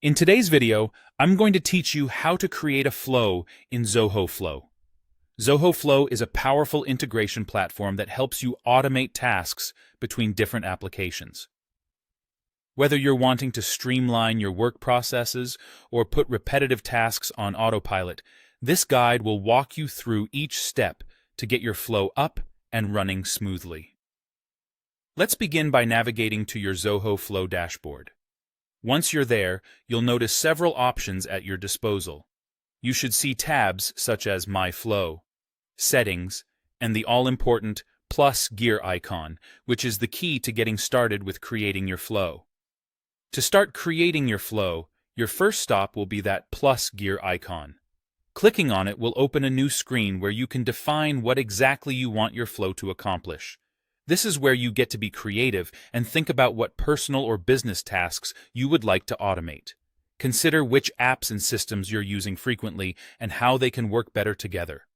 In today's video, I'm going to teach you how to create a flow in Zoho Flow. Zoho Flow is a powerful integration platform that helps you automate tasks between different applications. Whether you're wanting to streamline your work processes or put repetitive tasks on autopilot, this guide will walk you through each step to get your flow up and running smoothly. Let's begin by navigating to your Zoho Flow dashboard. Once you're there, you'll notice several options at your disposal. You should see tabs such as My Flow, Settings, and the all-important plus gear icon, which is the key to getting started with creating your flow. To start creating your flow, your first stop will be that plus gear icon. Clicking on it will open a new screen where you can define what exactly you want your flow to accomplish. This is where you get to be creative and think about what personal or business tasks you would like to automate. Consider which apps and systems you're using frequently and how they can work better together.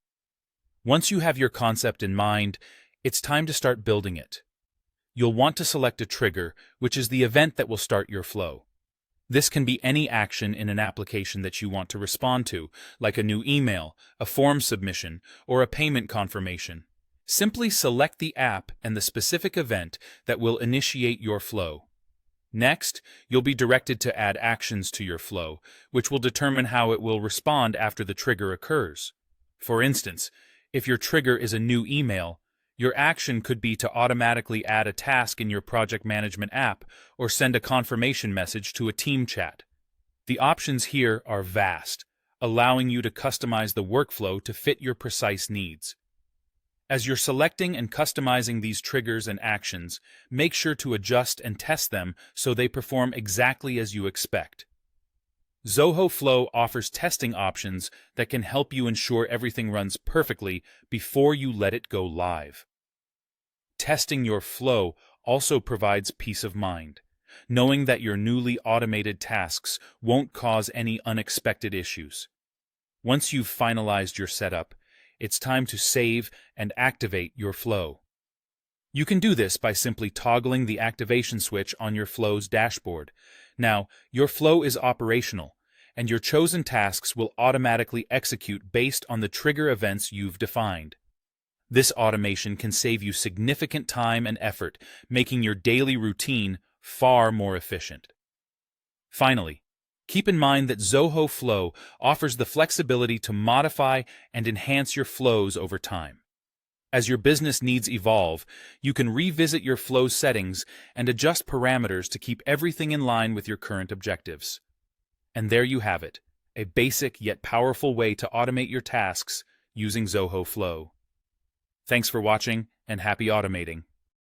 Once you have your concept in mind, it's time to start building it. You'll want to select a trigger, which is the event that will start your flow. This can be any action in an application that you want to respond to, like a new email, a form submission, or a payment confirmation. Simply select the app and the specific event that will initiate your flow. Next, you'll be directed to add actions to your flow, which will determine how it will respond after the trigger occurs. For instance, if your trigger is a new email, your action could be to automatically add a task in your project management app or send a confirmation message to a team chat. The options here are vast, allowing you to customize the workflow to fit your precise needs. As you're selecting and customizing these triggers and actions, make sure to adjust and test them so they perform exactly as you expect. Zoho Flow offers testing options that can help you ensure everything runs perfectly before you let it go live. Testing your flow also provides peace of mind, knowing that your newly automated tasks won't cause any unexpected issues. Once you've finalized your setup, it's time to save and activate your flow. You can do this by simply toggling the activation switch on your flow's dashboard. Now, your flow is operational, and your chosen tasks will automatically execute based on the trigger events you've defined. This automation can save you significant time and effort, making your daily routine far more efficient. Finally, keep in mind that Zoho Flow offers the flexibility to modify and enhance your flows over time. As your business needs evolve, you can revisit your flow settings and adjust parameters to keep everything in line with your current objectives. And there you have it, a basic yet powerful way to automate your tasks using Zoho Flow. Thanks for watching and happy automating.